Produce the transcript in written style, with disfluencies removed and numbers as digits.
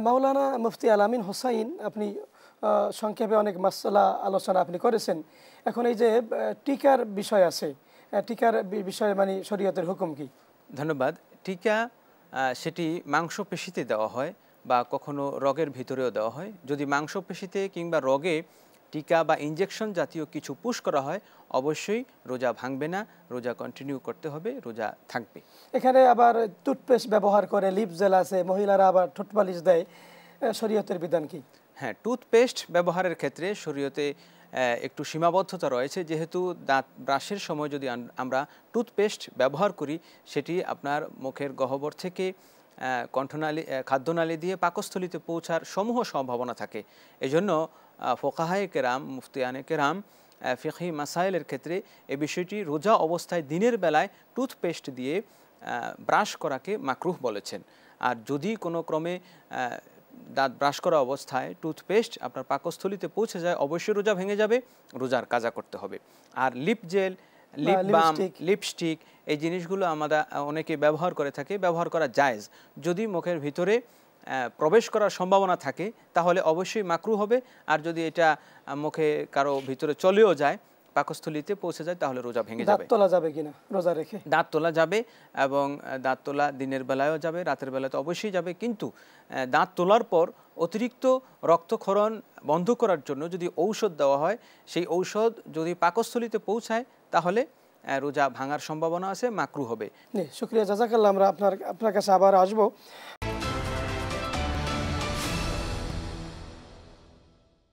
মাওলানা মুফতি আল-আমিন হোসাইন, আপনি সংক্ষেপে অনেক মাসআলা আলোচনা আপনি করেছেন। এখন এই যে টিকার বিষয় আছে, টিকার বিষয়ে মানে শরীয়তের হুকুম কি? ধন্যবাদ। টিকা সেটি মাংসপেশিতে দেওয়া হয় বা কখনো রগের ভিতরেও দেওয়া হয়। যদি মাংসপেশিতে কিংবা রগে টিকা বা ইনজেকশন জাতীয় কিছু পুশ করা হয়, অবশ্যই রোজা ভাঙবে না, রোজা কন্টিনিউ করতে হবে, রোজা থাকবে। এখানে আবার টুথপেস্ট ব্যবহার করে, লিপ জেল আছে, মহিলারা আবার ঠোঁট পালিশ দেয়, শরীয়তের বিধান কি? হ্যাঁ, টুথপেস্ট ব্যবহারের ক্ষেত্রে শরীয়তে একটু সীমাবদ্ধতা রয়েছে। যেহেতু দাঁত ব্রাশের সময় যদি আমরা টুথপেস্ট ব্যবহার করি, সেটি আপনার মুখের গহ্বর থেকে কণ্ঠনালী, খাদ্যনালী দিয়ে পাকস্থলিতে পৌঁছার সমূহ সম্ভাবনা থাকে। এজন্য ফোকাহায়ে কেরাম, মুফতিয়ানে কেরাম ফিকহি মাসাইলের ক্ষেত্রে এই বিষয়টি রোজা অবস্থায় দিনের বেলায় টুথপেস্ট দিয়ে ব্রাশ করাকে মাকরুহ বলেছেন। আর যদি কোনো ক্রমে দাঁত ব্রাশ করা অবস্থায় টুথপেস্ট আপনার পাকস্থলিতে পৌঁছে যায়, অবশ্যই রোজা ভেঙে যাবে, রোজার কাজা করতে হবে। আর lip gel, lip balm, lipstick, এই জিনিসগুলো আমরা অনেকে ব্যবহার করে থাকে, ব্যবহার করা জায়েজ। যদি মুখের ভিতরে প্রবেশ করার সম্ভাবনা থাকে তাহলে অবশ্যই মাকরুহ হবে। আর যদি এটা মুখে কারো ভিতরে চলেও যায়, পাকস্থলিতে পৌঁছে যায়, তাহলে রোজা ভেঙে যাবে। দাঁত তোলা যাবে কিনা রোজা রেখে? দাঁত তোলা যাবে, এবং দাঁত তোলা দিনের বেলায়ও যাবে, রাতের বেলায় তো অবশ্যই যাবে। কিন্তু দাঁত তোলার পর অতিরিক্ত রক্তক্ষরণ বন্ধ করার জন্য যদি ঔষধ দেওয়া হয়, সেই ঔষধ যদি পাকস্থলিতে পৌঁছায় তাহলে রোজা ভাঙার সম্ভাবনা আছে, মাকরুহ হবে। শুকরিয়া, জাযাকাল্লাহ। আমরা আপনার কাছে আবার আসবো।